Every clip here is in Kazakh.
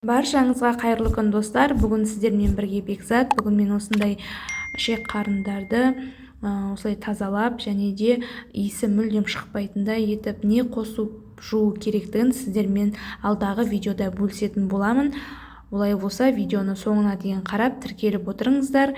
Баршаңызға қайырлы күн достар. Бүгін сіздермен бірге Бекзат. Бүгін мен осындай ішек қарындарды осылай тазалап және де иісі мүлдем шықпайтындай етіп не қосып жуу керектігін сіздермен алдағы видеода бөлісетін боламын. Олай болса видеоны соңына дейін қарап тіркеліп отырыңыздар.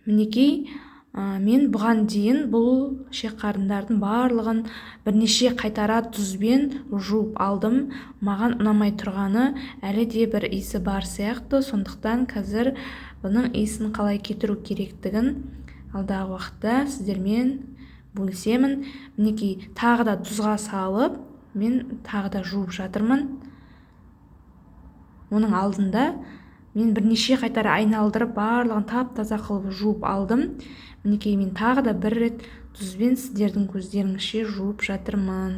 Мінекей, мен бұған дейін бұл ішек қарындардың барлығын бірнеше қайтара тұзбен жуып алдым. Маған ұнамай тұрғаны әлі де бір иісі бар сияқты, сондықтан қазір бұның иісін қалай кетіру керектігін алдағы уақытта сіздермен бөлісемін. Мінекей, тағы да тұзға салып, мен тағы да жуып жатырмын. Оның алдында мен бірнеше қайтара айналдырып барлығын тап-таза қылып жуып алдым. Мінекей, мен тағы да бір рет тұзбен сіздердің көздеріңізше жуып жатырмын.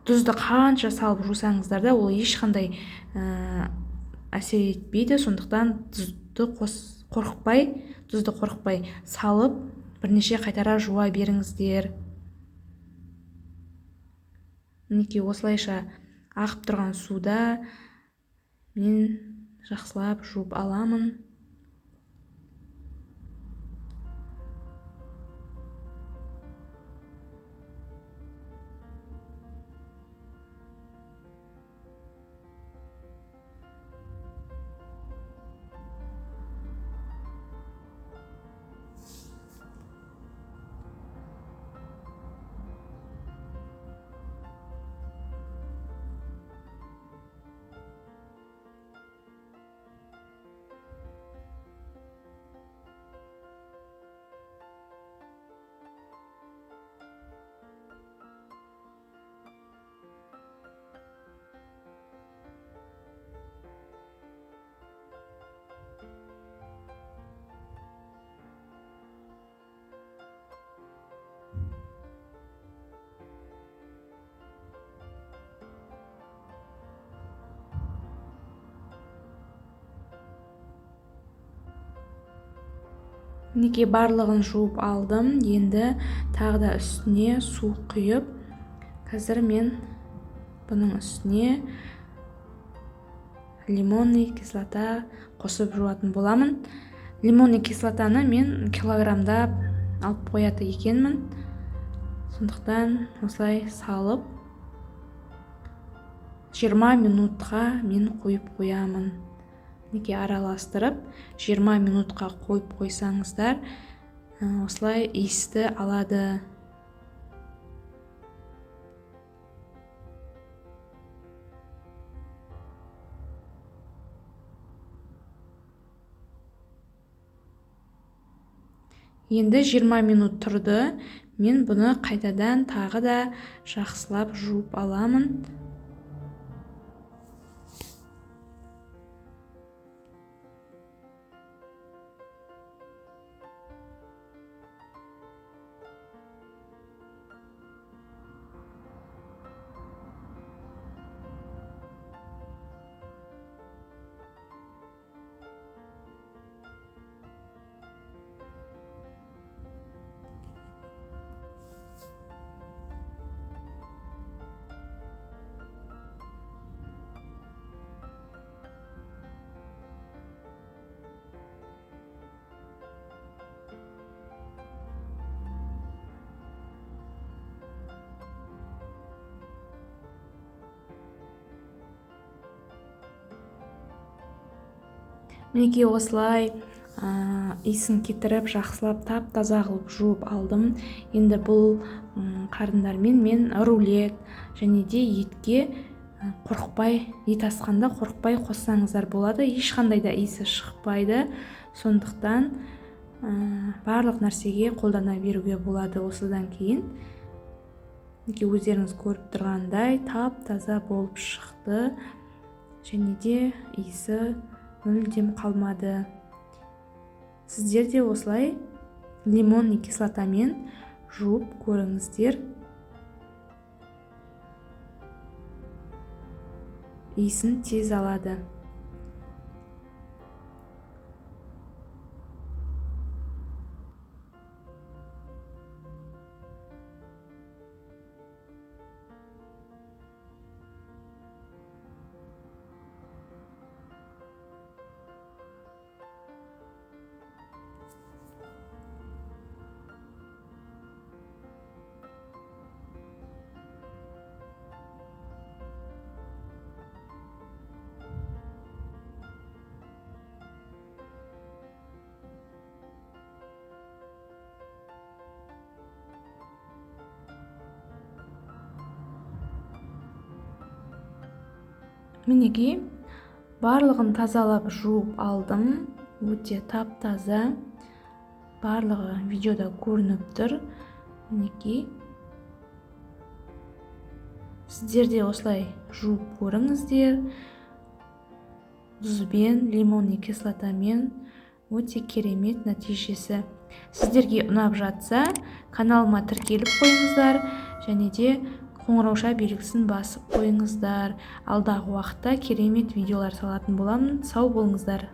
Тұзды қанша салып жусаңыздар да ол ешқандай әсер етпейді. Сондықтан тұзды қорықпай салып бірнеше қайтара жуа беріңіздер. Мінекей, осылайша ағып тұрған суда мен жақсылап жуып аламын. Мінекей, барлығын жуып алдым. Енді тағы да үстіне су құйып, қазір мен бұның үстіне лимонный кислота қосып жуатын боламын. Лимонный кислотаны мен килограммда алып қояды екенмін. Сондықтан осылай салып 20 минутқа мен қойып қоямын. Мінекей, араластырып 20 минутқа қойып қойсаңыздар, осылай иісті алады. Енді 20 минут тұрды. Мен бұны қайтадан тағы да жақсылап жуып аламын. Мінекей, осылай иісін кетіріп, жақсылап тап-таза қылып жуып алдым. Енді бұл қарындармен мен рулет және де етке қорықпай, ет асқанда қорықпай қоссаңыздар болады. Ешқандай да иісі шықпайды. Сондықтан барлық нәрсеге қолдана беруге болады осыдан кейін. Мінекей, өздеріңіз көріп тұрғандай тап-таза болып шықты және де иісі мүлдем қалмады. Сіздер де осылай лимонный кислотамен жуып көріңіздер. Иісін тез алады. Мінекей барлығын тазалап жуып алдым. Өте тап-таза. Барлығы видеода көрініп тұр. Мінекей. Сіздер де осылай жуып көріңіздер. Тұзбен, лимонный кислотамен. Өте керемет нәтижесі. Сіздерге ұнап жатса, каналыма тіркеліп қойыңыздар, және де қоңырауша белгісін басып қойыңыздар. Алдағы уақытта керемет видеолар салатын боламын. Сау болыңыздар.